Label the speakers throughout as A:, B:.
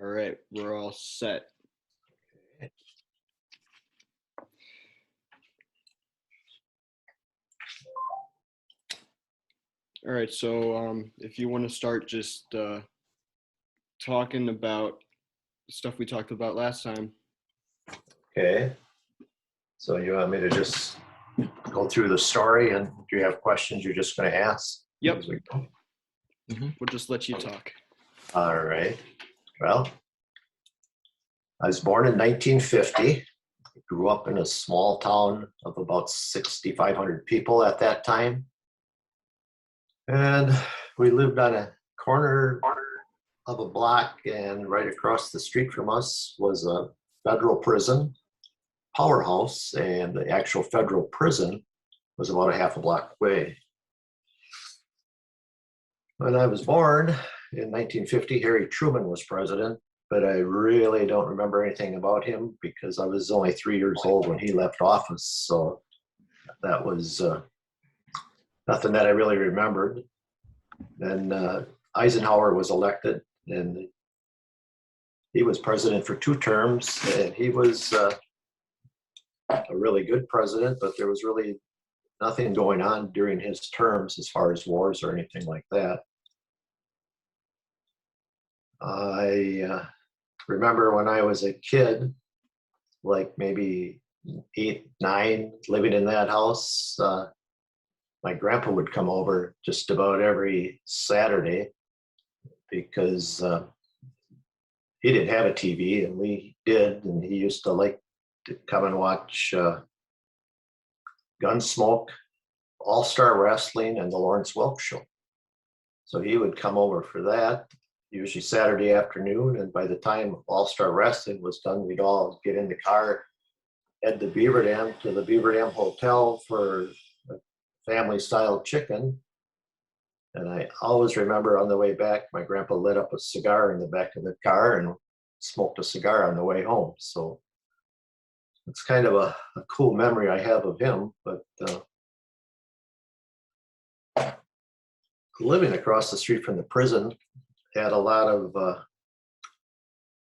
A: All right, we're all set. All right, so if you want to start just talking about stuff we talked about last time.
B: Okay. So you want me to just go through the story, and do you have questions you're just going to ask?
A: Yep.
B: As we go?
A: We'll just let you talk.
B: All right. Well, I was born in 1950. Grew up in a small town of about 6,500 people at that time. And we lived on a corner of a block, and right across the street from us was a federal prison powerhouse, and the actual federal prison was about a half a block away. When I was born in 1950, Harry Truman was president, but I really don't remember anything about him because I was only 3 years old when he left office. So that was nothing that I really remembered. Then Eisenhower was elected, and he was president for 2 terms, and he was a really good president, but there was really nothing going on during his terms as far as wars or anything like that. I remember when I was a kid, like maybe 8, 9, living in that house, my grandpa would come over just about every Saturday because he didn't have a TV and we did, and he used to like to come and watch Gunsmoke, All-Star Wrestling, and the Lawrence Welk Show. So he would come over for that, usually Saturday afternoon, and by the time All-Star Wrestling was done, we'd all get in the car, head to Beaver Dam, to the Beaver Dam Hotel for a family-style chicken. And I always remember on the way back, my grandpa lit up a cigar in the back of the car and smoked a cigar on the way home. So it's kind of a cool memory I have of him. But living across the street from the prison had a lot of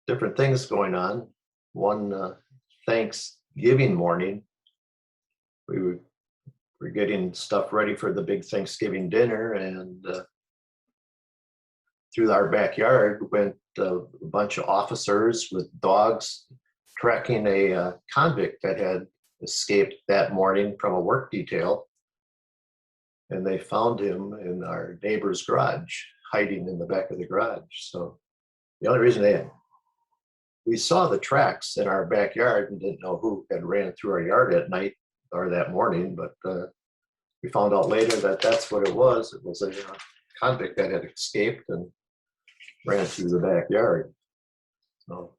B: different things going on. One Thanksgiving morning, we were getting stuff ready for the big Thanksgiving dinner, and through our backyard went a bunch of officers with dogs tracking a convict that had escaped that morning from a work detail. And they found him in our neighbor's garage, hiding in the back of the garage. So the only reason we saw the tracks in our backyard and didn't know who had ran through our yard at night or that morning, but we found out later that that's what it was. It was a convict that had escaped and ran through the backyard. So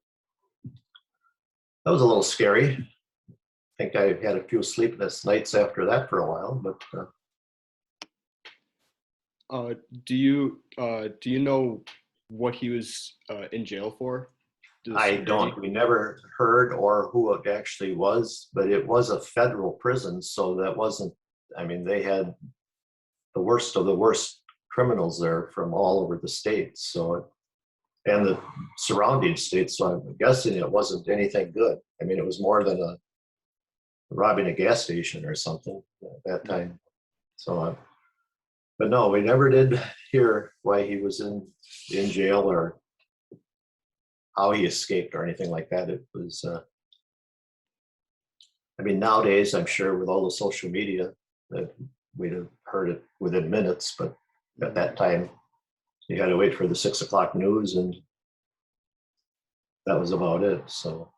B: that was a little scary. I think I had a few sleepless nights after that for a while, but
A: do you know what he was in jail for?
B: I don't. We never heard or who it actually was, but it was a federal prison, so that wasn't. I mean, they had the worst of the worst criminals there from all over the states. So, and the surrounding states. So I'm guessing it wasn't anything good. I mean, it was more than robbing a gas station or something at that time. So, but no, we never did hear why he was in jail or how he escaped or anything like that. It was, I mean, nowadays, I'm sure with all the social media that we'd have heard it within minutes, but at that time, you had to wait for the 6 o'clock news, and that was about it. So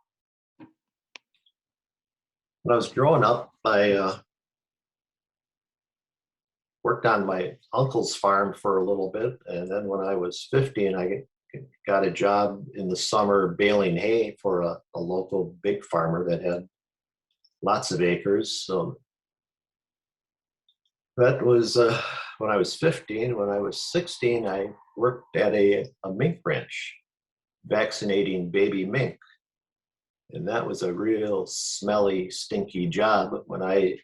B: when I was growing up, I worked on my uncle's farm for a little bit. And then when I was 15, I got a job in the summer baling hay for a local big farmer that had lots of acres. So that was when I was 15. When I was 16, I worked at a mink ranch, vaccinating baby mink. And that was a real smelly, stinky job. When I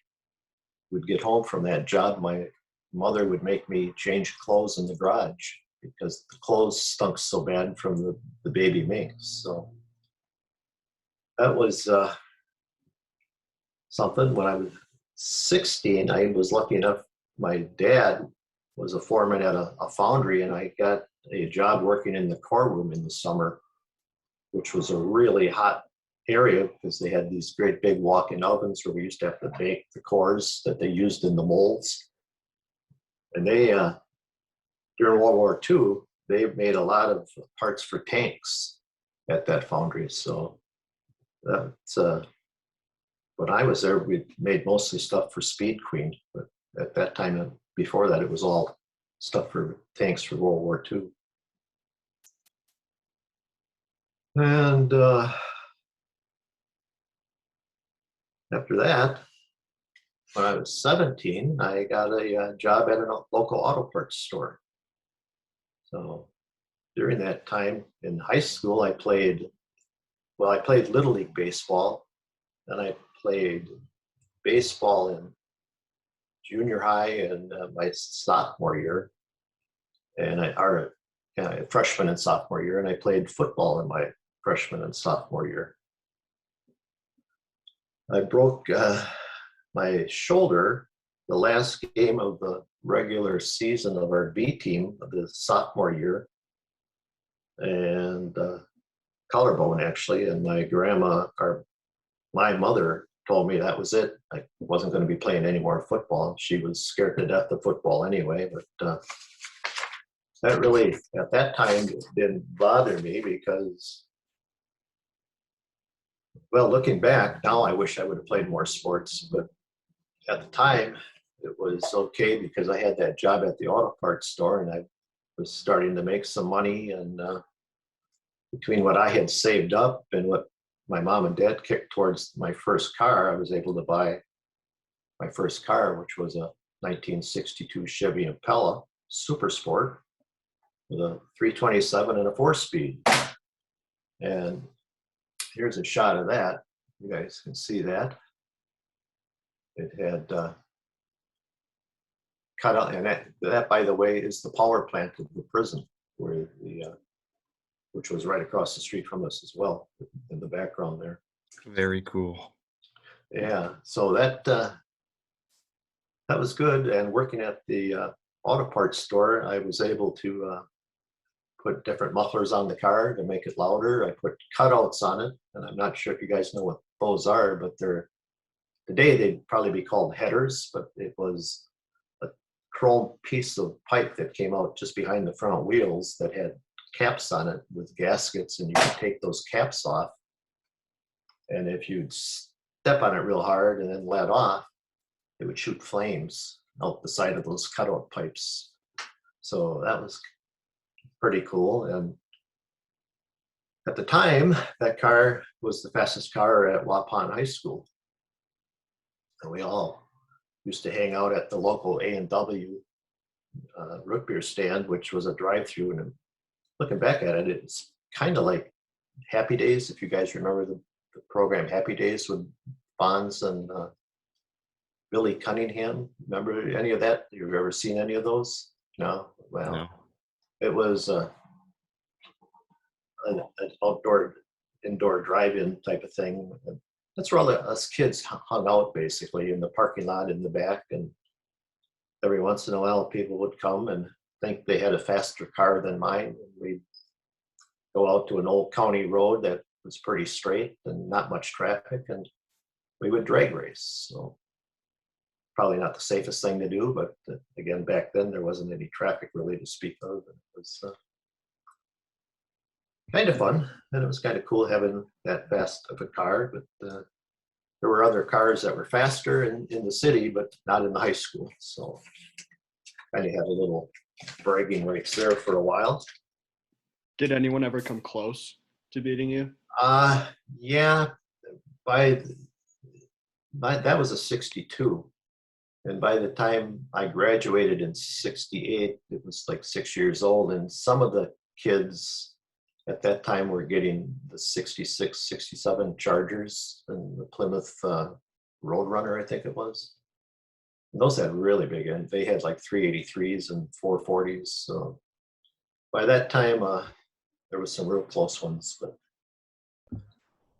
B: would get home from that job, my mother would make me change clothes in the garage because the clothes stunk so bad from the baby minks. So that was something. When I was 16, I was lucky enough, my dad was a foreman at a foundry, and I got a job working in the core room in the summer, which was a really hot area because they had these great big walk-in ovens where we used to have to bake the cores that they used in the molds. And they, during World War II, they made a lot of parts for tanks at that foundry. So that's, when I was there, we made mostly stuff for Speed Queen, but at that time, before that, it was all stuff for tanks for World War II. And after that, when I was 17, I got a job at a local auto parts store. So during that time in high school, I played Little League baseball, and I played baseball in junior high and my sophomore year, and freshman and sophomore year, and I played football in my freshman and sophomore year. I broke my shoulder the last game of the regular season of our B team of the sophomore year, and collarbone actually, and my mother told me that was it. I wasn't going to be playing any more football. She was scared to death of football anyway, but that really, at that time, didn't bother me because, well, looking back, now I wish I would have played more sports, but at the time, it was okay because I had that job at the auto parts store and I was starting to make some money, and between what I had saved up and what my mom and dad kicked towards my first car, I was able to buy my first car, which was a 1962 Chevy Impala Super Sport with a 327 and a 4-speed. And here's a shot of that. You guys can see that. It had cut out, and that, by the way, is the power plant of the prison, which was right across the street from us as well, in the background there.
C: Very cool.
B: Yeah, so that was good. And working at the auto parts store, I was able to put different mufflers on the car to make it louder. I put cutouts on it, and I'm not sure if you guys know what those are, but today they'd probably be called headers, but it was a chrome piece of pipe that came out just behind the front wheels that had caps on it with gaskets, and you could take those caps off, and if you'd step on it real hard and then let off, it would shoot flames out the side of those cutout pipes. So that was pretty cool. And at the time, that car was the fastest car at Waupun High School, and we all used to hang out at the local A&W root beer stand, which was a drive-through. And looking back at it, it's kind of like Happy Days, if you guys remember the program Happy Days with Bonds and Billy Cunningham. Remember any of that? You've ever seen any of those? No? Well,
C: No.
B: It was an indoor drive-in type of thing. And that's where all us kids hung out, basically, in the parking lot in the back. And every once in a while, people would come and think they had a faster car than mine. And we'd go out to an old county road that was pretty straight and not much traffic, and we would drag race. So probably not the safest thing to do, but again, back then there wasn't any traffic really to speak of. It was kind of fun, and it was kind of cool having that fast of a car. But there were other cars that were faster in the city, but not in the high school. So kind of had a little bragging rights there for a while.
A: Did anyone ever come close to beating you?
B: Yeah, that was a 62. And by the time I graduated in 68, it was like 6 years old. And some of the kids at that time were getting the 66, 67 Chargers and the Plymouth Roadrunner, I think it was. And those had really big, and they had like 383s and 440s. So By that time, there was some real close ones, but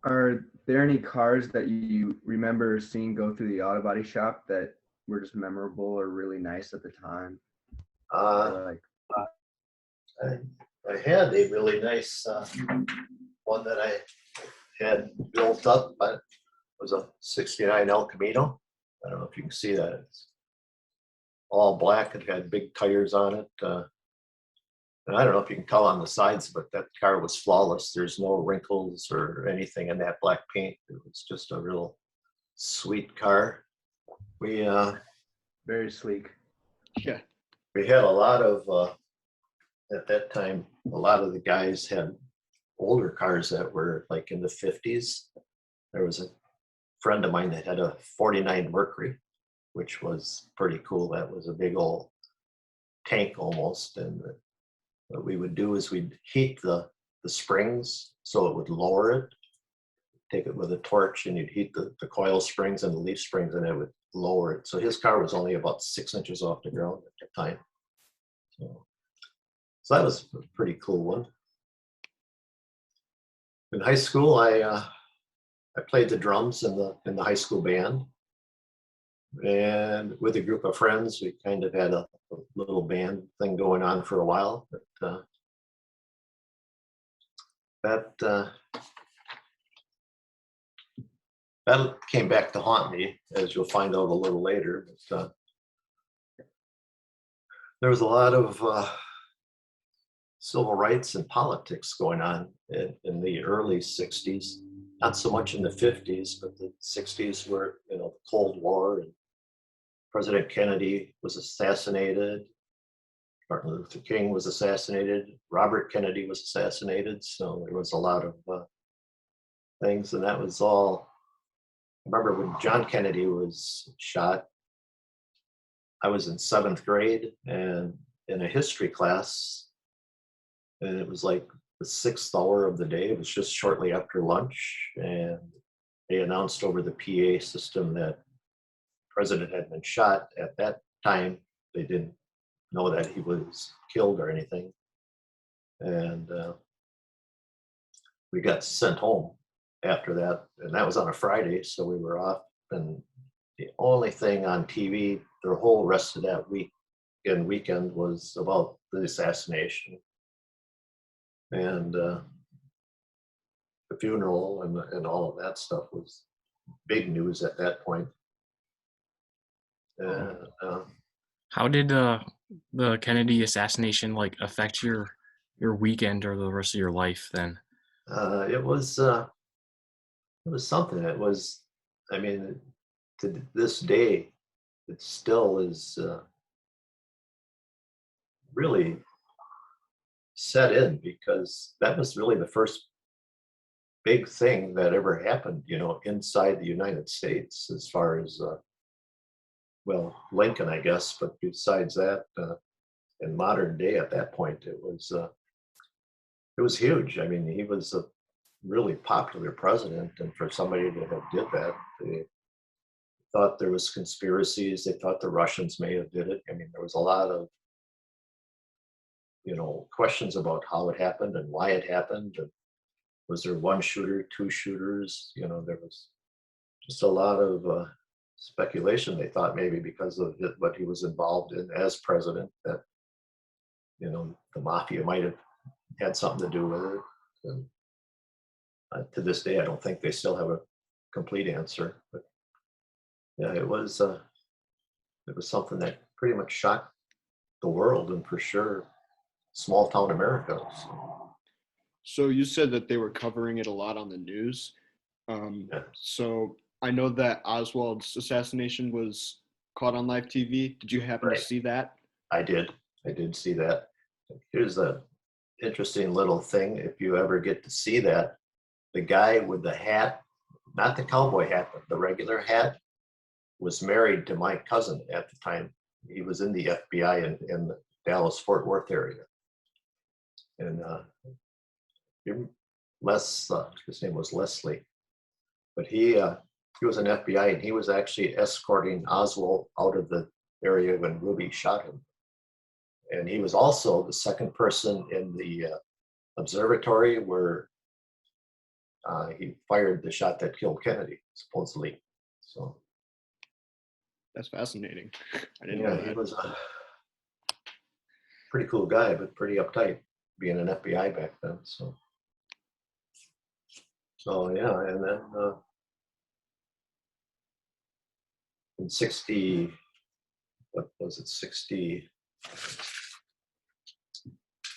C: Are there any cars that you remember seeing go through the auto body shop that were just memorable or really nice at the time?
B: uh,
C: Or like,
B: I, I had a really nice one that I had built up, but it was a '69 El Camino. I don't know if you can see that. It's all black. It had big tires on it. And I don't know if you can tell on the sides, but that car was flawless. There's no wrinkles or anything in that black paint. It was just a real sweet car. We
C: very sleek.
A: Yeah.
B: we had a lot of at that time. A lot of the guys had older cars that were like in the 50s. There was a friend of mine that had a '49 Mercury, which was pretty cool. That was a big old tank almost. And what we would do is we'd heat the springs so it would lower it. Take it with a torch and you'd heat the coil springs and the leaf springs and it would lower it. So his car was only about 6 inches off the ground at the time. So that was a pretty cool one. In high school, I played the drums in the high school band. And with a group of friends, we kind of had a little band thing going on for a while. But that came back to haunt me, as you'll find out a little later. But there was a lot of civil rights and politics going on in the early '60s. Not so much in the '50s, but the '60s were, the Cold War, and President Kennedy was assassinated. Martin Luther King was assassinated. Robert Kennedy was assassinated. So there was a lot of things, and that was all. I remember when John Kennedy was shot, I was in 7th grade and in a history class, and it was like the 6th hour of the day. It was just shortly after lunch, and they announced over the PA system that the president had been shot. At that time, they didn't know that he was killed or anything. And we got sent home after that, and that was on a Friday, so we were off. And the only thing on TV the whole rest of that weekend was about the assassination and the funeral and all of that stuff was big news at that point.
D: How did the Kennedy assassination affect your weekend or the rest of your life then?
B: It was something. It was, I mean, to this day, it still is really set in, because that was really the first big thing that ever happened, inside the United States, as far as, well, Lincoln, I guess, but besides that, in modern day at that point, it was huge. I mean, he was a really popular president, and for somebody to have did that, they thought there was conspiracies. They thought the Russians may have did it. I mean, there was a lot of questions about how it happened and why it happened. And was there one shooter, two shooters? There was just a lot of speculation. They thought maybe because of what he was involved in as president, that the mafia might have had something to do with it. And to this day, I don't think they still have a complete answer. But yeah, it was something that pretty much shocked the world, and for sure, small town America.
A: So you said that they were covering it a lot on the news.
B: Yeah.
A: So I know that Oswald's assassination was caught on live TV. Did you happen to see that?
B: I did see that. Here's a interesting little thing. If you ever get to see that, the guy with the hat, not the cowboy hat, but the regular hat, was married to my cousin at the time. He was in the FBI in the Dallas-Fort Worth area. And his name was Leslie, but he was an FBI, and he was actually escorting Oswald out of the area when Ruby shot him. And he was also the second person in the observatory where he fired the shot that killed Kennedy, supposedly. So
A: That's fascinating. I didn't know
B: yeah, he
A: that.
B: was a pretty cool guy, but pretty uptight, being an FBI back then. So yeah, and then in 60, what was it, 60,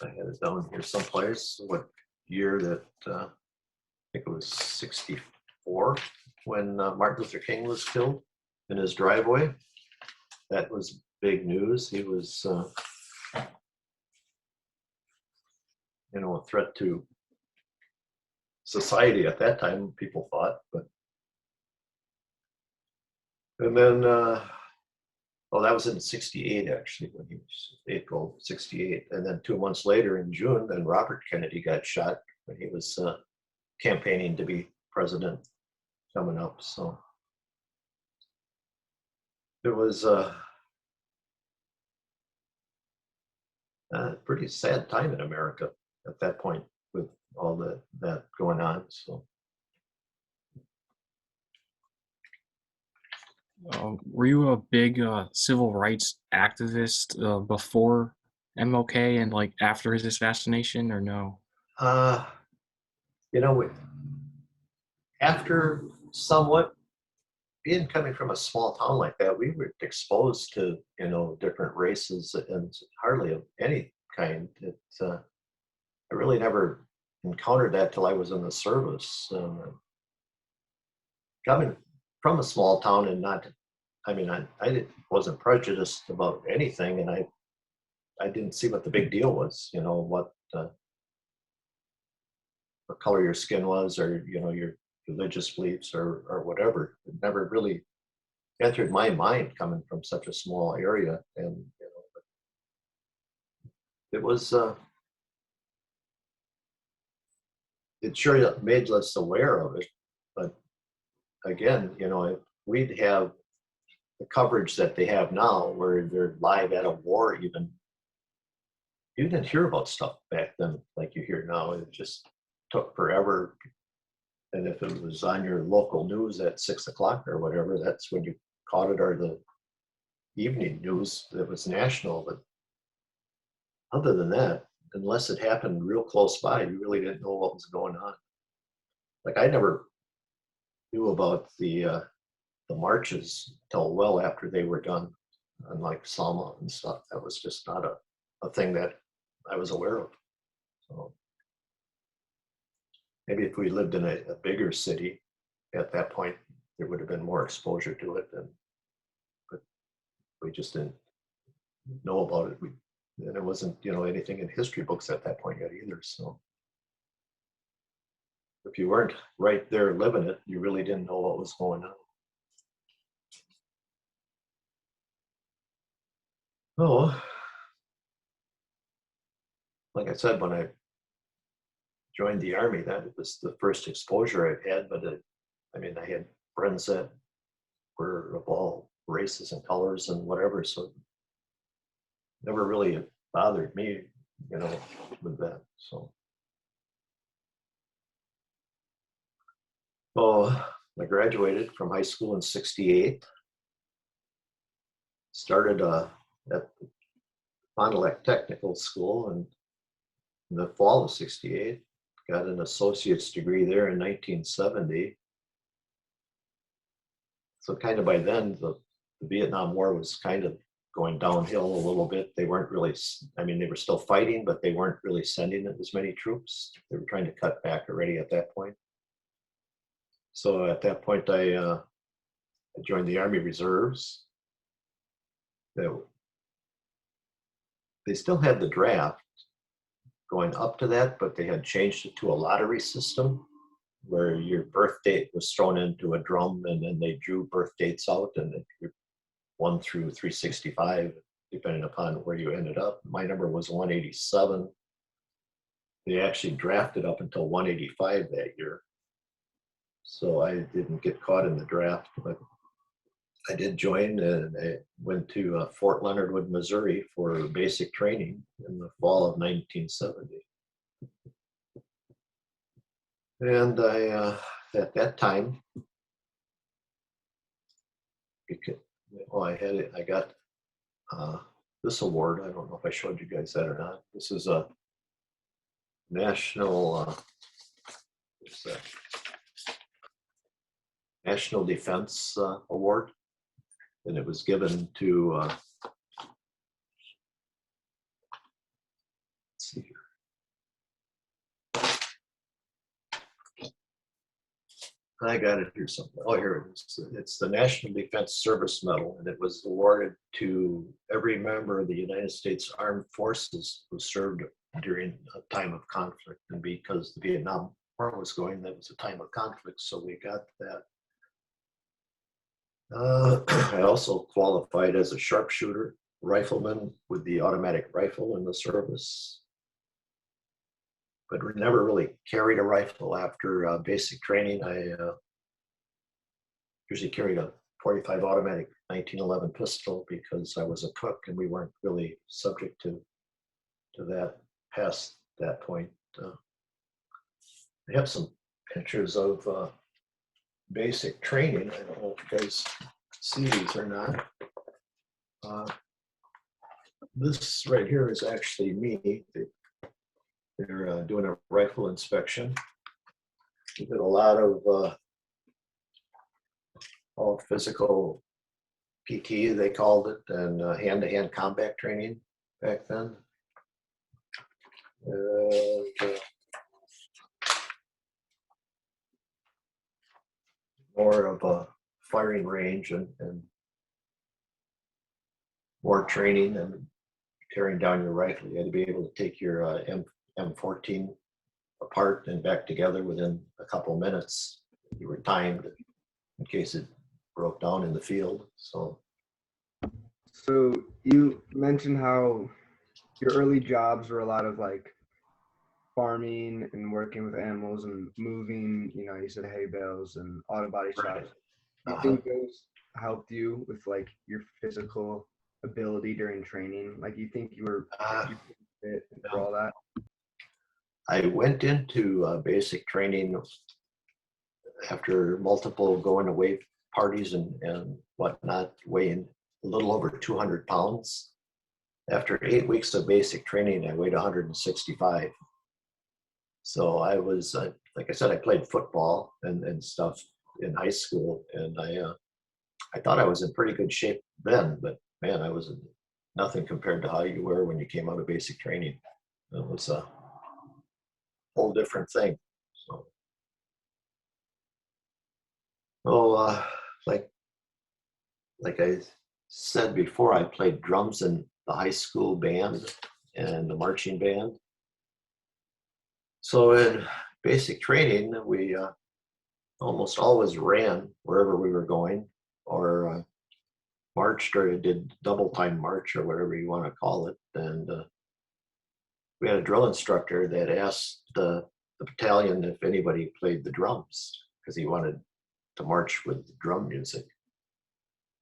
B: I had it down here someplace, what year that, I think it was 64, when Martin Luther King was killed in his driveway. That was big news. He was, a threat to society at that time, people thought. But and then, that was in 68, actually, when he was April 68. And then 2 months later in June, then Robert Kennedy got shot when he was campaigning to be president coming up. So it was a pretty sad time in America at that point with all that going on. So
D: Were you a big civil rights activist before MLK and like after his assassination, or no?
B: you know, after somewhat being coming from a small town like that, we were exposed to different races and hardly of any kind. I really never encountered that till I was in the service. Coming from a small town and not, wasn't prejudiced about anything, and I didn't see what the big deal was. What color your skin was, or your religious beliefs, or whatever. It never really entered my mind coming from such a small area, and it was. It sure made us aware of it, but again, we'd have the coverage that they have now, where they're live at a war. Even you didn't hear about stuff back then like you hear now. It just took forever. And if it was on your local news at 6 o'clock or whatever, that's when you caught it, or the evening news that was national. But other than that, unless it happened real close by, you really didn't know what was going on. Like, I never knew about the marches till well after they were done, unlike Selma and stuff. That was just not a thing that I was aware of. So maybe if we lived in a bigger city at that point, there would have been more exposure to it. But we just didn't know about it. And it wasn't, anything in history books at that point yet either. So if you weren't right there living it, you really didn't know what was going on. Oh, like I said, when I joined the Army, that was the first exposure I've had. But I had friends that were of all races and colors and whatever, so it never really bothered me, with that. So, I graduated from high school in 68. Started at Fond du Lac Technical School in the fall of 68. Got an associate's degree there in 1970. So kind of by then, the Vietnam War was kind of going downhill a little bit. They weren't really, they were still fighting, but they weren't really sending as many troops. They were trying to cut back already at that point. So at that point, I joined the Army Reserves. They still had the draft going up to that, but they had changed it to a lottery system where your birth date was thrown into a drum, and then they drew birth dates out, and 1 through 365, depending upon where you ended up. My number was 187. They actually drafted up until 185 that year. So I didn't get caught in the draft, but I did join, and I went to Fort Leonard Wood, Missouri for basic training in the fall of 1970. And at that time, I got this award. I don't know if I showed you guys that or not. This is a national, what's that? National Defense Award, and it was given to, let's see here. I got it here somewhere. Oh, here it is. It's the National Defense Service Medal, and it was awarded to every member of the United States Armed Forces who served during a time of conflict. And because the Vietnam War was going, that was a time of conflict, so we got that. I also qualified as a sharpshooter, rifleman with the automatic rifle in the service, but never really carried a rifle after basic training. I usually carried a .45 automatic 1911 pistol because I was a cook and we weren't really subject to that past that point. I have some pictures of basic training. I don't know if you guys see these or not. This right here is actually me. They're doing a rifle inspection. We did a lot of all physical PT, they called it, and hand-to-hand combat training back then. More of a firing range and more training and tearing down your rifle. You had to be able to take your M14 apart and back together within a couple of minutes. You were timed in case it broke down in the field. So
C: you mentioned how your early jobs were a lot of like farming and working with animals and moving, you said hay bales and auto body shops.
B: Right.
C: Do you think those helped you with like your physical ability during training? Like you think you were fit for all that?
B: I went into basic training after multiple going away parties and whatnot, weighing a little over 200 pounds. After 8 weeks of basic training, I weighed 165. So I was, like I said, I played football and stuff in high school, and I thought I was in pretty good shape then, but man, I was nothing compared to how you were when you came out of basic training. It was a whole different thing. So, like I said before, I played drums in the high school band and the marching band. So in basic training, we almost always ran wherever we were going, or marched, or did double time march, or whatever you want to call it. And we had a drill instructor that asked the battalion if anybody played the drums, because he wanted to march with drum music.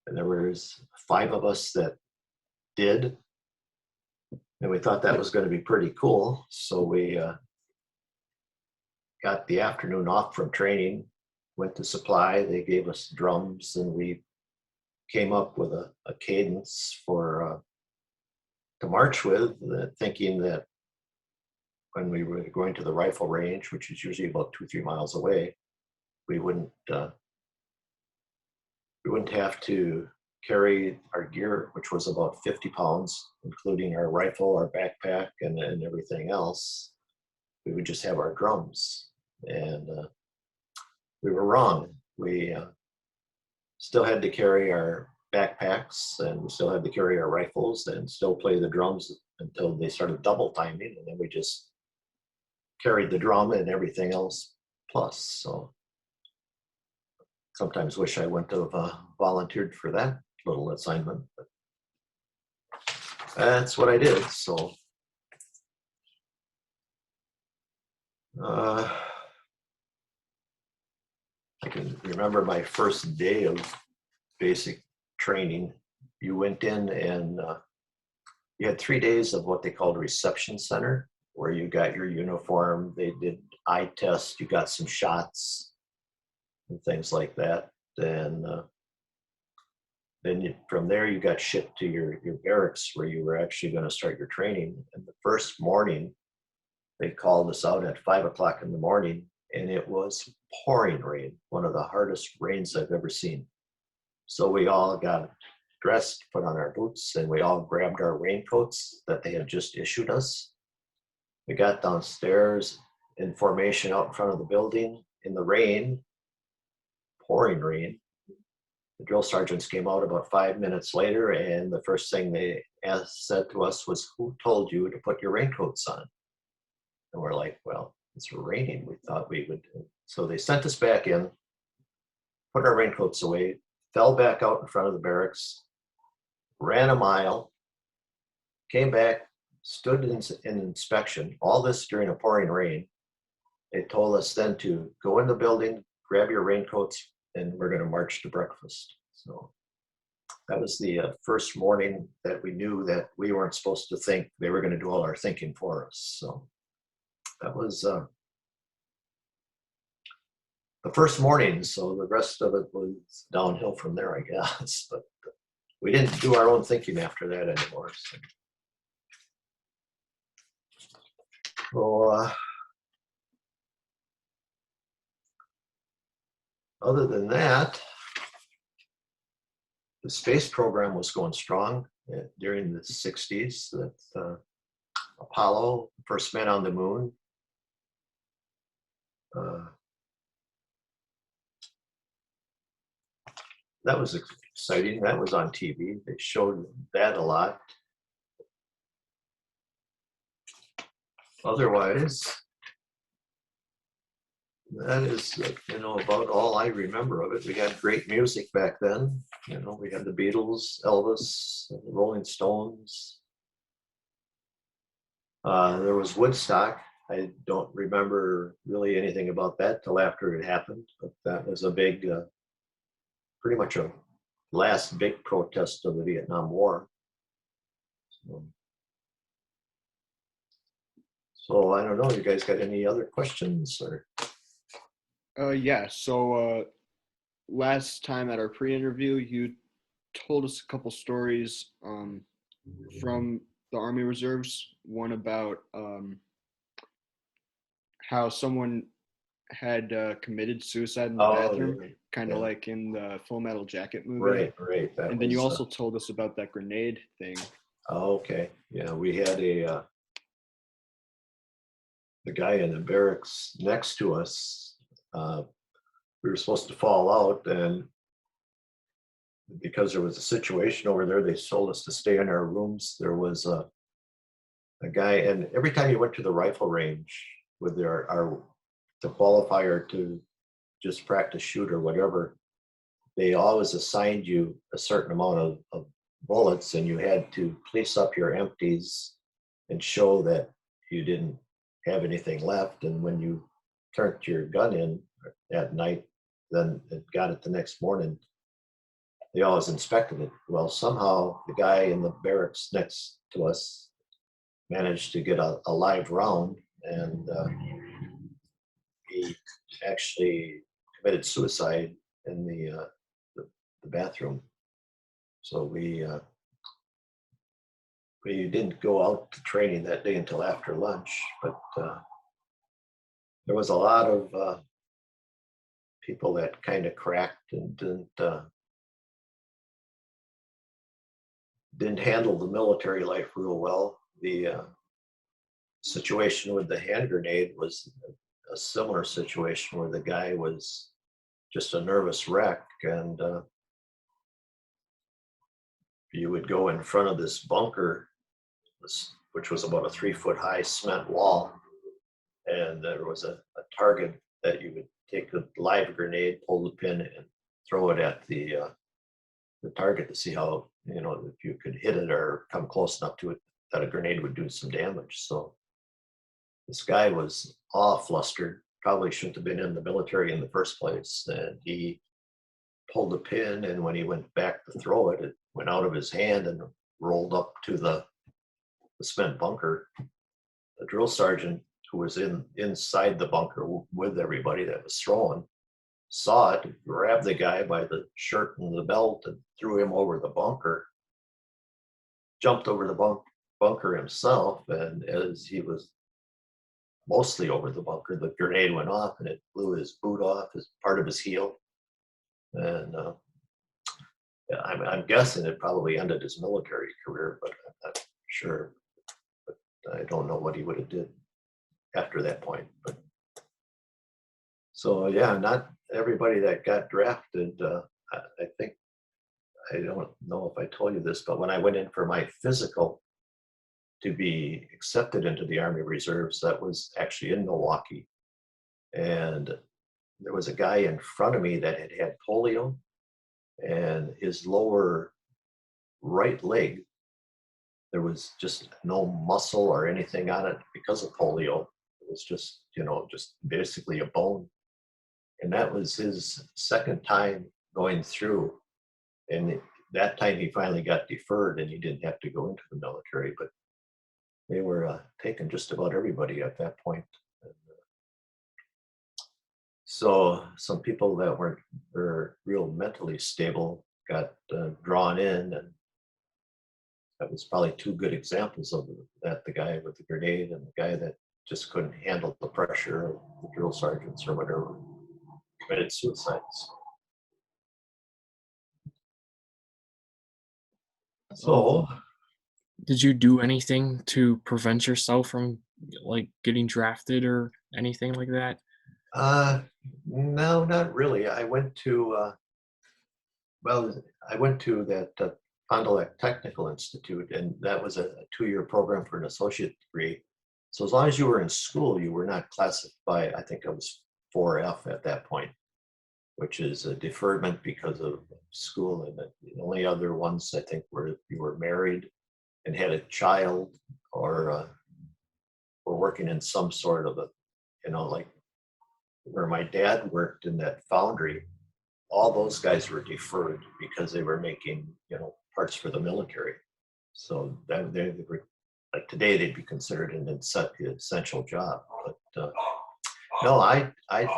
B: And there was 5 of us that did, and we thought that was going to be pretty cool. So we got the afternoon off from training, went to supply, they gave us drums, and we came up with a cadence for to march with, thinking that when we were going to the rifle range, which is usually about 2-3 miles away, we wouldn't have to carry our gear, which was about 50 pounds, including our rifle, our backpack, and everything else. We would just have our drums. And we were wrong. We still had to carry our backpacks, and we still had to carry our rifles and still play the drums until they started double timing, and then we just carried the drum and everything else plus. So sometimes wish I wouldn't have volunteered for that little assignment, but that's what I did. So I can remember my first day of basic training. You went in and you had 3 days of what they called reception center, where you got your uniform. They did eye tests. You got some shots and things like that. Then from there, you got shipped to your barracks where you were actually going to start your training. And the first morning, they called us out at 5 o'clock in the morning, and it was pouring rain, one of the hardest rains I've ever seen. So we all got dressed, put on our boots, and we all grabbed our raincoats that they had just issued us. We got downstairs in formation out in front of the building in the rain, pouring rain. The drill sergeants came out about 5 minutes later, and the first thing they said to us was, "Who told you to put your raincoats on?" And we're like, "Well, it's raining. We thought we would." So they sent us back in, put our raincoats away, fell back out in front of the barracks, ran a mile, came back, stood in inspection, all this during a pouring rain. They told us then to go in the building, grab your raincoats, and we're going to march to breakfast. So that was the first morning that we knew that we weren't supposed to think. They were going to do all our thinking for us. So that was the first morning. So the rest of it was downhill from there, I guess. But we didn't do our own thinking after that anymore. So other than that, the space program was going strong during the 60s. That Apollo, first man on the moon. That was exciting. That was on TV. They showed that a lot. Otherwise, that is, about all I remember of it. We had great music back then. We had the Beatles, Elvis, the Rolling Stones. There was Woodstock. I don't remember really anything about that till after it happened, but that was a big, pretty much a last big protest of the Vietnam War. So I don't know, you guys got any other questions or?
A: Yeah, so last time at our pre-interview, you told us a couple stories from the Army Reserves. One about how someone had committed suicide in the bathroom, kind of like in the Full Metal Jacket movie.
B: Right.
A: And then you also told us about that grenade thing.
B: Oh, okay. Yeah, we had the guy in the barracks next to us. We were supposed to fall out, and because there was a situation over there, they told us to stay in our rooms. There was a guy, and every time you went to the rifle range with the qualifier to just practice shoot or whatever, they always assigned you a certain amount of bullets, and you had to police up your empties and show that you didn't have anything left. And when you turned your gun in at night, then it got it the next morning, they always inspected it. Well, somehow the guy in the barracks next to us managed to get a live round, and he actually committed suicide in the bathroom. So we didn't go out to training that day until after lunch, but there was a lot of people that kind of cracked and didn't handle the military life real well. The situation with the hand grenade was a similar situation where the guy was just a nervous wreck, and you would go in front of this bunker, which was about a 3-foot high cement wall, and there was a target that you would take a live grenade, pull the pin, and throw it at the target to see how, if you could hit it or come close enough to it that a grenade would do some damage. So this guy was all flustered, probably shouldn't have been in the military in the first place, and he pulled the pin, and when he went back to throw it, it went out of his hand and rolled up to the cement bunker. The drill sergeant, who was inside the bunker with everybody that was throwing, saw it, grabbed the guy by the shirt and the belt and threw him over the bunker, jumped over the bunker himself, and as he was mostly over the bunker, the grenade went off and it blew his boot off, as part of his heel. And yeah, I'm guessing it probably ended his military career, but I'm not sure. But I don't know what he would have did after that point. But so yeah, not everybody that got drafted. I think, I don't know if I told you this, but when I went in for my physical to be accepted into the Army Reserves, that was actually in Milwaukee. And there was a guy in front of me that had polio, and his lower right leg, there was just no muscle or anything on it because of polio. It was just, just basically a bone. And that was his second time going through. And that time he finally got deferred and he didn't have to go into the military, but they were taking just about everybody at that point. And, so some people that were real mentally stable got drawn in, and that was probably two good examples of that, the guy with the grenade and the guy that just couldn't handle the pressure of the drill sergeants or whatever, committed suicides. So
D: Did you do anything to prevent yourself from like getting drafted or anything like that?
B: no, not really. I went to that Fond du Lac Technical Institute, and that was a 2-year program for an associate degree. So as long as you were in school, you were not classified. I think I was 4F at that point, which is a deferment because of school. And the only other ones I think were if you were married and had a child, or were working in some sort of like where my dad worked in that foundry. All those guys were deferred because they were making, parts for the military. So that they were, like today, they'd be considered an essential job. But no, I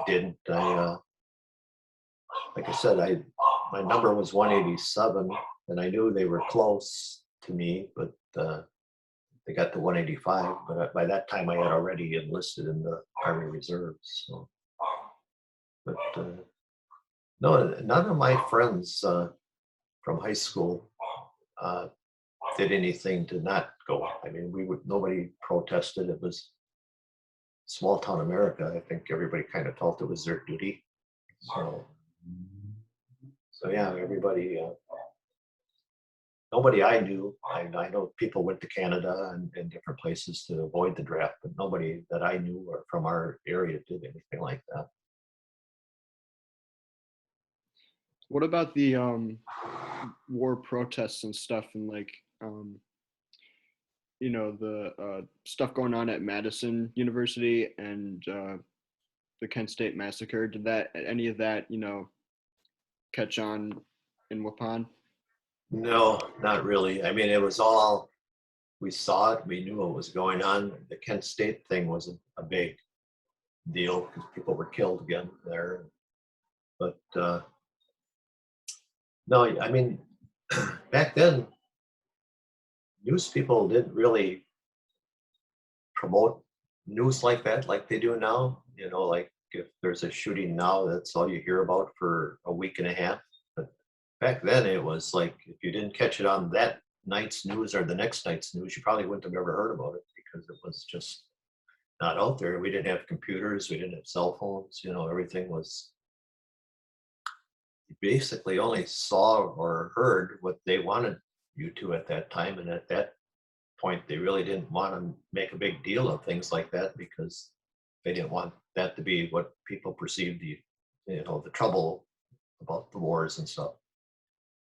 B: didn't. Like I said, my number was 187, and I knew they were close to me, but they got to 185. But by that time, I had already enlisted in the Army Reserves. So, but no, none of my friends from high school did anything to not go. I mean, nobody protested. It was small town America. I think everybody kind of felt it was their duty. So yeah, everybody, nobody I knew. I know people went to Canada and different places to avoid the draft, but nobody that I knew or from our area did anything like that.
A: What about the war protests and stuff, and like the stuff going on at Madison University and the Kent State massacre? Did any of that catch on in Waupun?
B: No, not really. I mean, it was all, we saw it, we knew what was going on. The Kent State thing wasn't a big deal because people were killed again there. But no, I mean, back then, news people didn't really promote news like that like they do now. Like if there's a shooting now, that's all you hear about for a week and a half. But back then it was like, if you didn't catch it on that night's news or the next night's news, you probably wouldn't have ever heard about it because it was just not out there. We didn't have computers, we didn't have cell phones, everything was, you basically only saw or heard what they wanted you to at that time. And at that point, they really didn't want to make a big deal of things like that because they didn't want that to be what people perceived the trouble about the wars and stuff.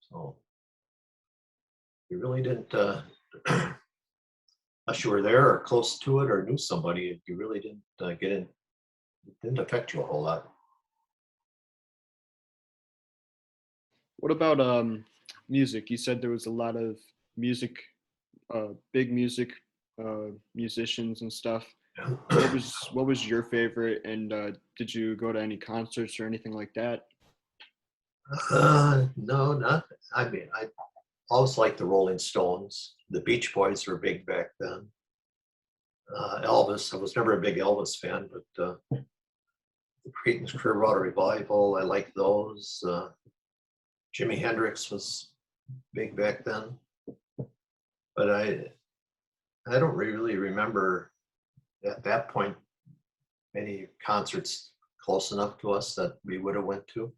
B: So we really didn't, unless you were there or close to it or knew somebody, you really didn't get in. It didn't affect you a whole lot.
A: What about music? You said there was a lot of music, big music musicians and stuff. What was your favorite, and did you go to any concerts or anything like that?
B: No, not. I mean, I always liked the Rolling Stones. The Beach Boys were big back then. Elvis, I was never a big Elvis fan, but the Creedence Clearwater Revival, I liked those. Jimi Hendrix was big back then, but I don't really remember at that point any concerts close enough to us that we would have went to.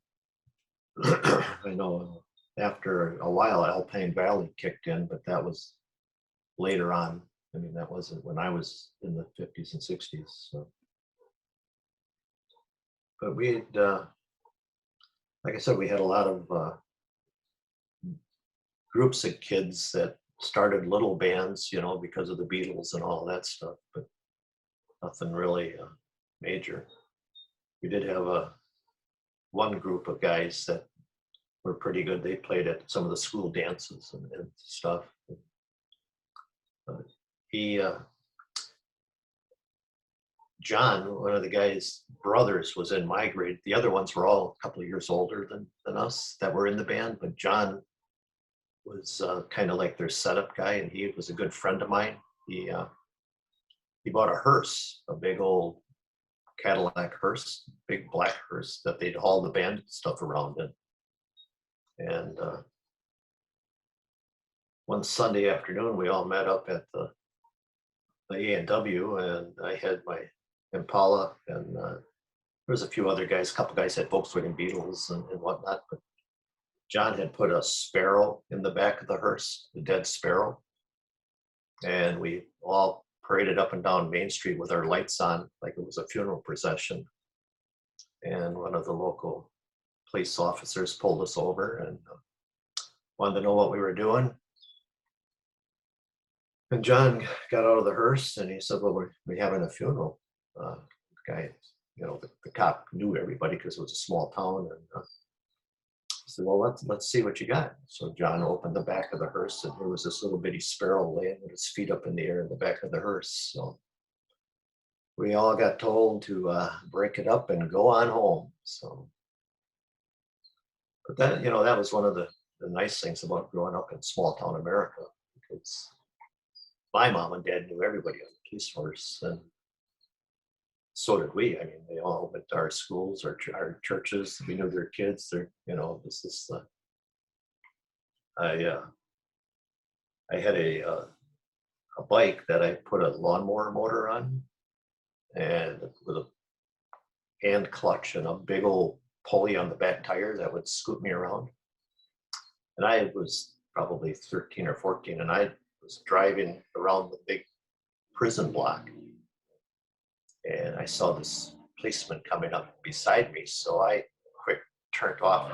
B: I know after a while Alpine Valley kicked in, but that was later on. I mean, that wasn't when I was in the 50s and 60s. So. But we had, like I said, we had a lot of groups of kids that started little bands, because of the Beatles and all that stuff, but nothing really major. We did have one group of guys that were pretty good. They played at some of the school dances and stuff. John, one of the guy's brothers, was in my grade. The other ones were all a couple of years older than us that were in the band, but John was kind of like their setup guy, and he was a good friend of mine. He bought a hearse, a big old Cadillac hearse, big black hearse that they'd haul the band stuff around in. And one Sunday afternoon, we all met up at the A&W, and I had my Impala, and there was a few other guys. A couple guys had Volkswagen Beetles and whatnot, but John had put a sparrow in the back of the hearse, the dead sparrow, and we all paraded up and down Main Street with our lights on like it was a funeral procession. And one of the local police officers pulled us over and wanted to know what we were doing. And John got out of the hearse and he said, well, we're having a funeral. The guy, the cop knew everybody because it was a small town. And he said, well, let's see what you got. So John opened the back of the hearse, and there was this little bitty sparrow laying with his feet up in the air in the back of the hearse. So we all got told to break it up and go on home. So, but that, that was one of the nice things about growing up in small town America, because my mom and dad knew everybody on the police force, and so did we. I mean, they all went to our schools, our churches. We knew their kids. This is the. I had a bike that I put a lawnmower motor on, and with a hand clutch and a big old pulley on the back tire that would scoot me around. And I was probably 13 or 14, and I was driving around the big prison block, and I saw this policeman coming up beside me. So I quick turned off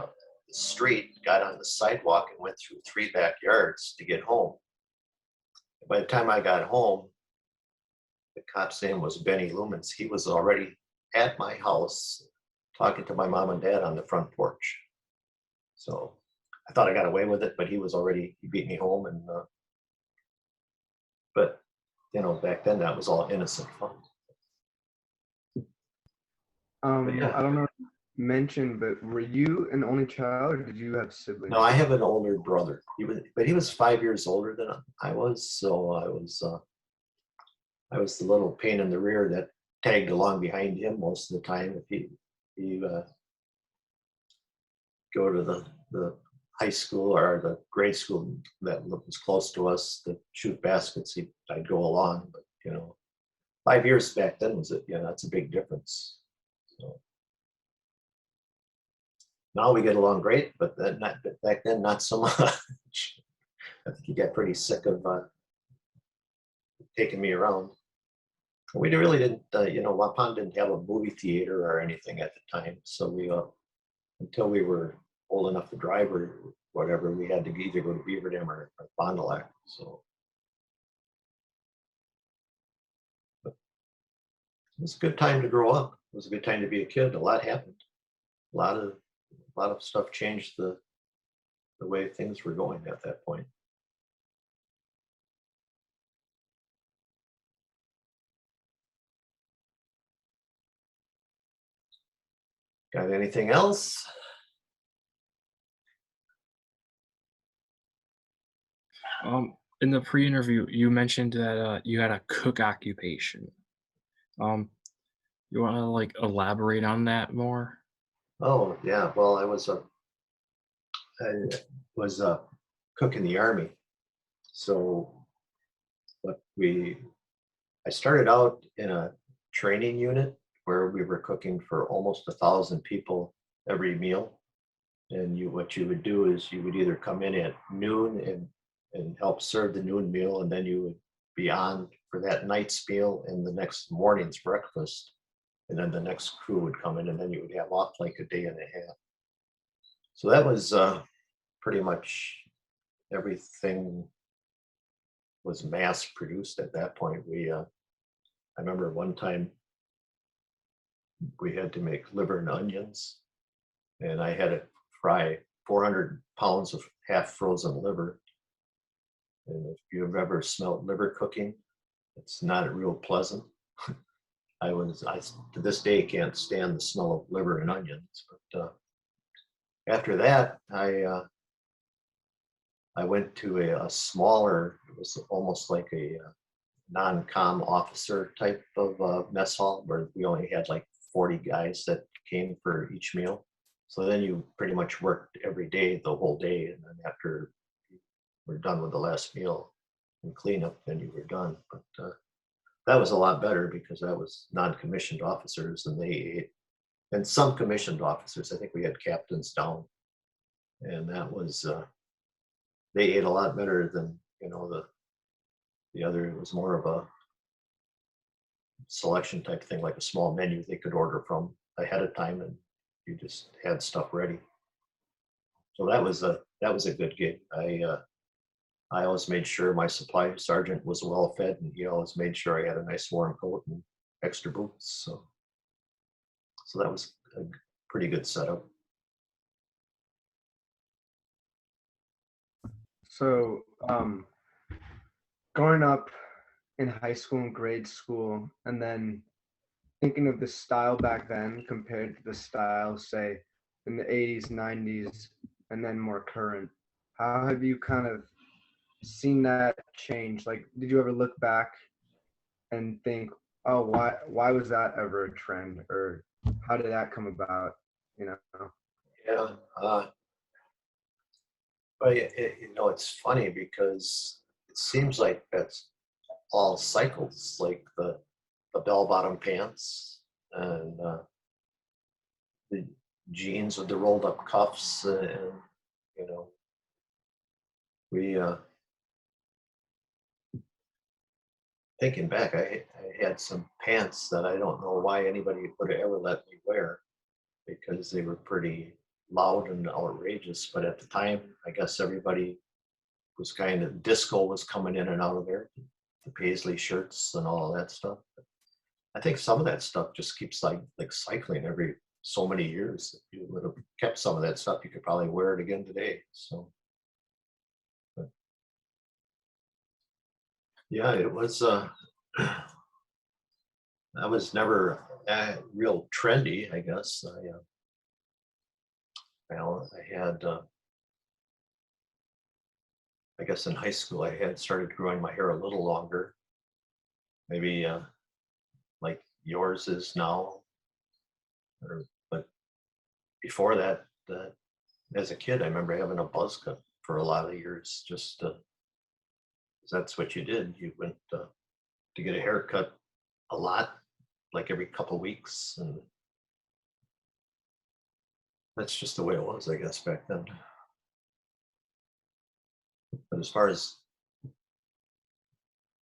B: the street, got on the sidewalk, and went through 3 backyards to get home. By the time I got home, the cop's name was Benny Lumens. He was already at my house talking to my mom and dad on the front porch. So I thought I got away with it, but he beat me home. And but back then that was all innocent fun. Yeah.
C: I don't know if you mentioned, but were you an only child, or did you have siblings?
B: No, I have an older brother. He was 5 years older than I was, so I was the little pain in the rear that tagged along behind him most of the time. If he go to the high school or the grade school that was close to us to shoot baskets, I'd go along. But 5 years back then that's a big difference. So now we get along great, but back then not so much. I think he got pretty sick of taking me around. We really didn't, Waupun didn't have a movie theater or anything at the time. So we, until we were old enough to drive or whatever, we had to either go to Beaver Dam or Fond du Lac. So but it was a good time to grow up. It was a good time to be a kid. A lot happened. A lot of stuff changed the the way things were going at that point. Got anything else?
D: In the pre-interview, you mentioned that you had a cook occupation. Um, you want to like elaborate on that more?
B: Oh yeah, well, I was a cook in the Army. So what we I started out in a training unit where we were cooking for almost 1,000 people every meal. And what you would do is you would either come in at noon and help serve the noon meal, and then you would be on for that night's meal and the next morning's breakfast. And then the next crew would come in, and then you would have off like a day and a half. So that was pretty much everything was mass produced at that point. I remember one time we had to make liver and onions, and I had to fry 400 pounds of half frozen liver. And if you've ever smelled liver cooking, it's not real pleasant. I to this day can't stand the smell of liver and onions. But after that, I went to a smaller. It was almost like a non-com officer type of mess hall where we only had like 40 guys that came for each meal. So then you pretty much worked every day, the whole day, and then after you were done with the last meal and cleanup, then you were done. But that was a lot better because that was non-commissioned officers, and they ate, and some commissioned officers. I think we had captains down, and that was they ate a lot better than the other. It was more of a selection type thing, like a small menu they could order from ahead of time, and you just had stuff ready. So that was a good gig. I always made sure my supply sergeant was well fed, and he always made sure I had a nice warm coat and extra boots. So that was a pretty good setup.
C: So, growing up in high school and grade school, and then thinking of the style back then compared to the style, say, in the 80s, 90s, and then more current, how have you kind of seen that change? Like, did you ever look back and think, oh, why was that ever a trend, or how did that come about? You know?
B: Yeah. But it's funny because it seems like that's all cycles, like the bell-bottom pants and the jeans with the rolled up cuffs, and you know, we thinking back, I had some pants that I don't know why anybody would ever let me wear because they were pretty loud and outrageous. But at the time, I guess everybody was kind of disco was coming in and out of there, the paisley shirts and all that stuff. I think some of that stuff just keeps like cycling every so many years. If you would have kept some of that stuff, you could probably wear it again today. So, but yeah, it was. I was never real trendy, I guess. I had. I guess in high school, I had started growing my hair a little longer, maybe like yours is now. But before that, as a kid, I remember having a buzz cut for a lot of years. Just 'cause that's what you did. You went to get a haircut a lot, like every couple weeks, and that's just the way it was, I guess, back then. But as far as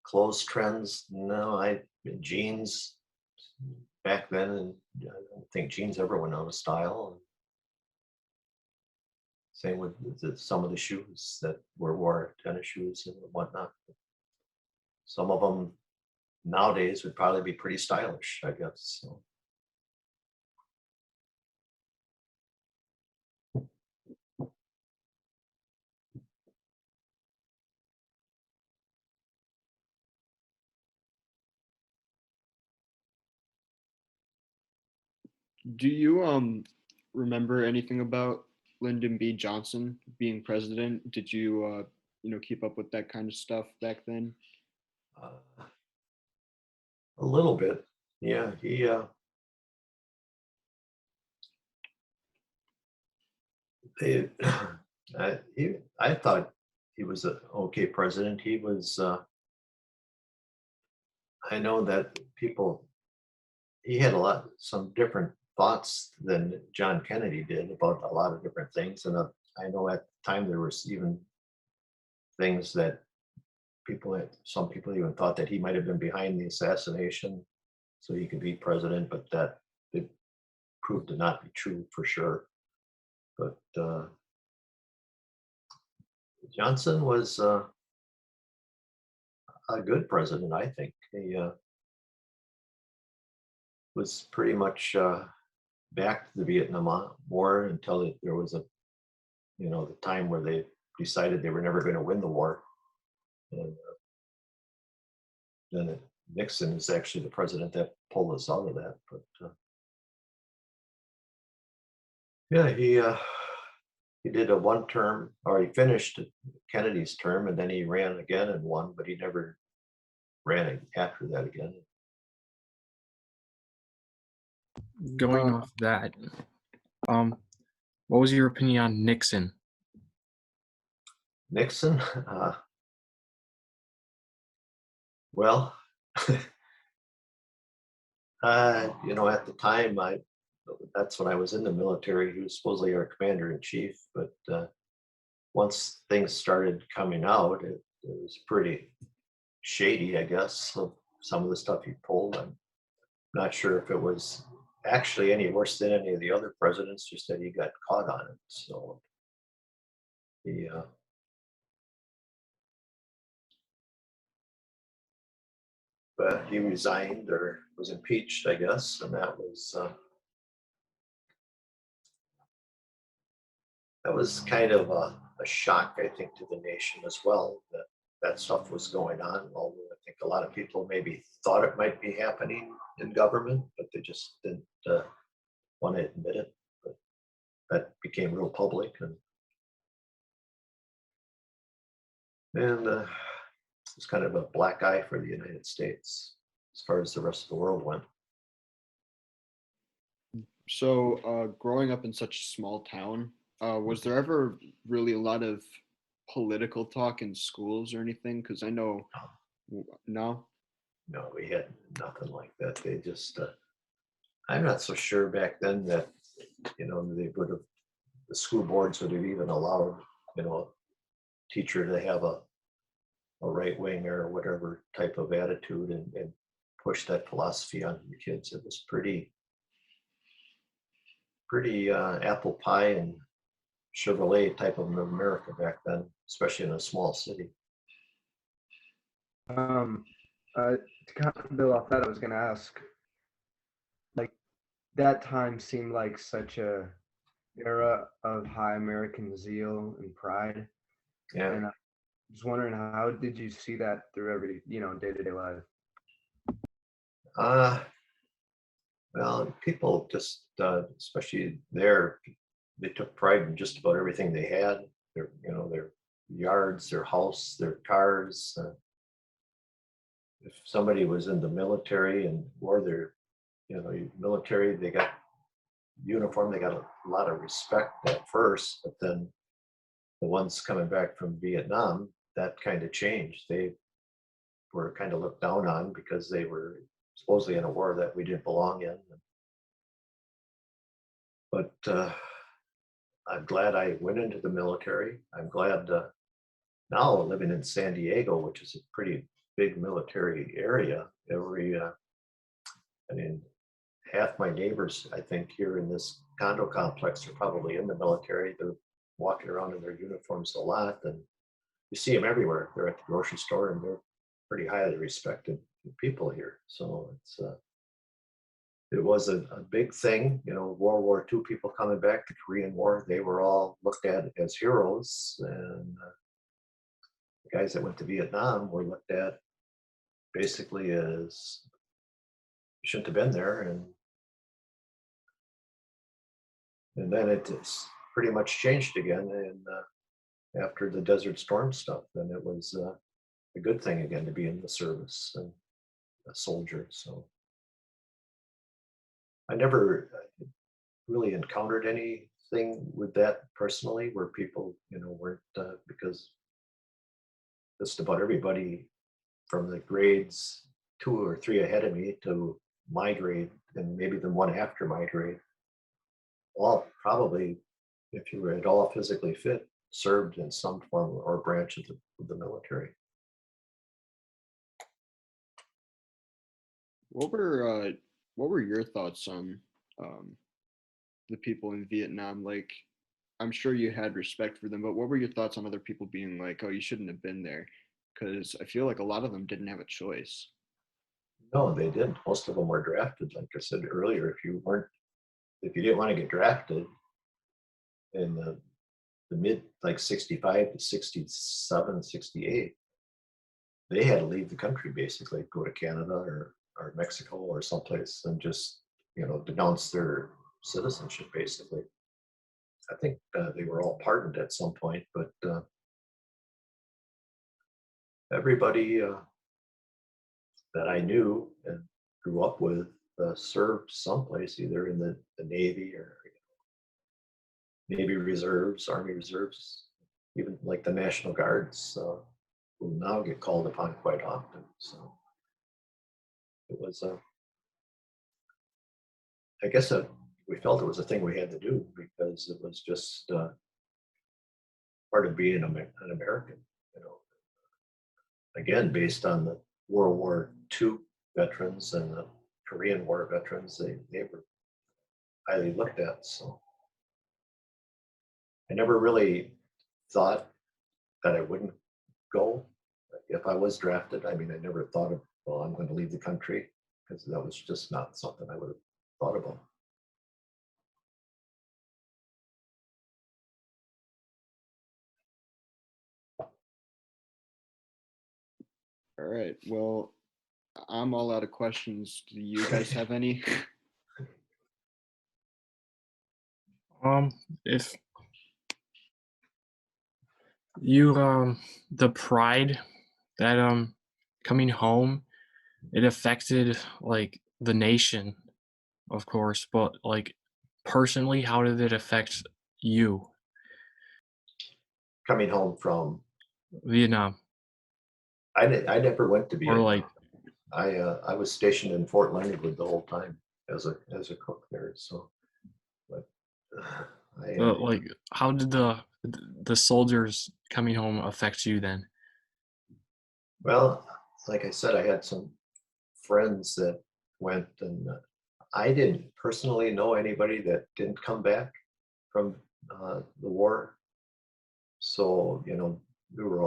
B: clothes trends, no, jeans back then, and I don't think jeans ever went out of style. Same with some of the shoes that were worn, tennis shoes and whatnot. Some of them nowadays would probably be pretty stylish, I guess. So.
A: Do you remember anything about Lyndon B. Johnson being president? Did you keep up with that kind of stuff back then?
B: Uh, a little bit. Yeah, they, I thought he was an okay president. He was, I know that he had some different thoughts than John Kennedy did about a lot of different things. And I know at the time there was even things that some people even thought that he might have been behind the assassination so he could be president, but that it proved to not be true for sure. But Johnson was a good president, I think. He was pretty much back to the Vietnam War until there was the time where they decided they were never going to win the war. And then Nixon is actually the president that pulled us out of that. But yeah, he did a one term, or he finished Kennedy's term, and then he ran again and won, but he never ran after that again.
D: Going off that, what was your opinion on Nixon?
B: Nixon, well, at the time, that's when I was in the military. He was supposedly our commander in chief, but once things started coming out, it was pretty shady, I guess. So some of the stuff he pulled, I'm not sure if it was actually any worse than any of the other presidents, just that he got caught on it. So he, but he resigned or was impeached, I guess, and that was kind of a shock, I think, to the nation as well, that stuff was going on. Although I think a lot of people maybe thought it might be happening in government, but they just didn't want to admit it. But that became real public, and it's kind of a black eye for the United States as far as the rest of the world went.
A: So, growing up in such a small town, was there ever really a lot of political talk in schools or anything? Because I know, no.
B: No, we had nothing like that. They just, I'm not so sure back then that, they would have, the school boards would have even allowed, a teacher to have a right wing or whatever type of attitude and push that philosophy on the kids. It was pretty apple pie and Chevrolet type of America back then, especially in a small city.
C: To kind of build off that, I was going to ask, like, that time seemed like such a era of high American zeal and pride.
B: Yeah.
C: And I was wondering, how did you see that through every, day-to-day life?
B: Well, people just, especially there, they took pride in just about everything they had. Their yards, their house, their cars. If somebody was in the military and wore their, military, they got uniform, they got a lot of respect at first, but then the ones coming back from Vietnam, that kind of changed. They were kind of looked down on because they were supposedly in a war that we didn't belong in. But I'm glad I went into the military. I'm glad now living in San Diego, which is a pretty big military area. Half my neighbors, I think, here in this condo complex are probably in the military. They're walking around in their uniforms a lot, and you see them everywhere. They're at the grocery store, and they're pretty highly respected people here. So it was a big thing, World War II people coming back, the Korean War, they were all looked at as heroes. And the guys that went to Vietnam were looked at basically as shouldn't have been there. And And then it's pretty much changed again. And after the Desert Storm stuff, then it was a good thing again to be in the service and a soldier. So I never really encountered anything with that personally, where people, weren't because just about everybody from the grades 2 or 3 ahead of me to my grade and maybe the one after my grade, all probably, if you were at all physically fit, served in some form or branch of the military.
A: What were your thoughts on the people in Vietnam? Like, I'm sure you had respect for them, but what were your thoughts on other people being like, "Oh, you shouldn't have been there"? Because I feel like a lot of them didn't have a choice.
B: No, they didn't. Most of them were drafted. Like I said earlier, if you didn't want to get drafted in the mid, like 65 to 67, 68, they had to leave the country, basically go to Canada or Mexico or someplace and just, denounce their citizenship, basically. I think they were all pardoned at some point, but everybody that I knew and grew up with served someplace, either in the Navy or Navy Reserves, Army Reserves, even like the National Guards, who now get called upon quite often. So it was, I guess, we felt it was a thing we had to do because it was just part of being an American. Again, based on the World War II veterans and the Korean War veterans, they were highly looked at. So I never really thought that I wouldn't go if I was drafted. I mean, I never thought of, well, I'm going to leave the country, because that was just not something I would have thought about.
A: All right. Well, I'm all out of questions. Do you guys have any?
D: If you the pride that coming home, it affected like the nation, of course, but like personally, how did it affect you?
B: Coming home from,
D: Vietnam?
B: I never went to
D: Or
B: Vietnam.
D: like
B: I was stationed in Fort Leonard Wood the whole time as a cook there. So, but
D: like how did the soldiers coming home affect you then?
B: well, like I said, I had some friends that went, and I didn't personally know anybody that didn't come back from the war. So, we were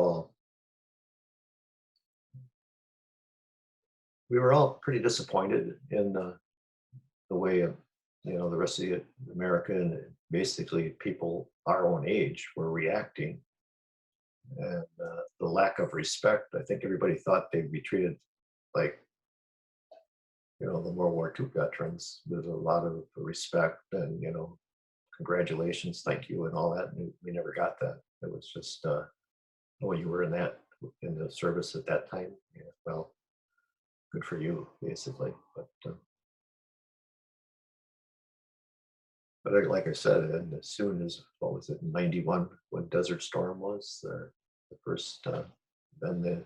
B: all pretty disappointed in the way of, the rest of America and basically people our own age were reacting, and the lack of respect. I think everybody thought they'd be treated like, the World War II veterans with a lot of respect and, congratulations, thank you, and all that. And we never got that. It was just, oh, you were in the service at that time. Yeah, well, good for you, basically. But like I said, and as soon as, what was it, 91, when Desert Storm was the first, then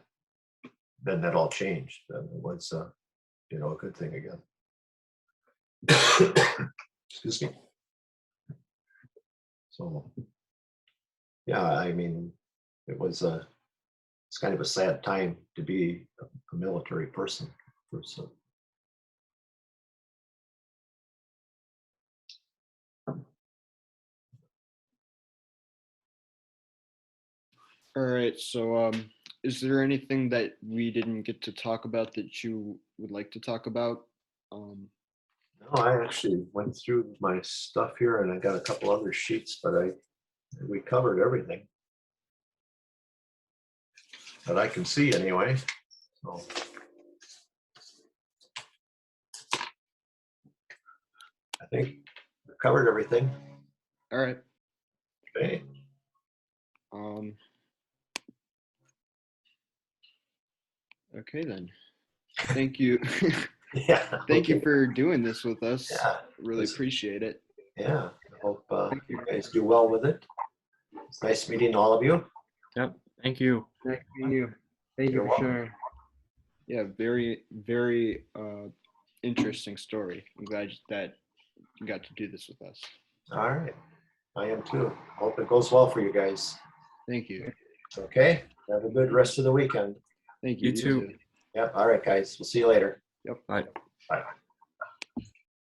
B: that all changed. And it was, a good thing again. Excuse me. So, yeah, I mean, it's kind of a sad time to be a military person. So,
A: All right. So, is there anything that we didn't get to talk about that you would like to talk about?
B: no, I actually went through my stuff here, and I got a couple other sheets, but we covered everything that I can see anyway. So, I think we covered everything.
A: All right.
B: Okay.
A: Okay then. Thank you.
B: Yeah.
A: Thank you
B: okay.
A: for doing this with us.
B: Yeah.
A: Really
B: It's-
A: appreciate it.
B: Yeah. I hope
C: Thank you.
B: you guys do well with it. It's nice meeting all of you.
D: Yep. Thank you.
C: Nice meeting you. Thank you
B: You're
C: for
B: welcome.
C: sharing.
A: Yeah, very, very interesting story. I'm glad that you got to do this with us.
B: All right. I am too. Hope it goes well for you guys.
A: Thank you.
B: Okay. Have a good rest of the weekend.
A: Thank you.
D: You too.
B: Yep. All right, guys. We'll see you later.
D: Bye.
B: Bye.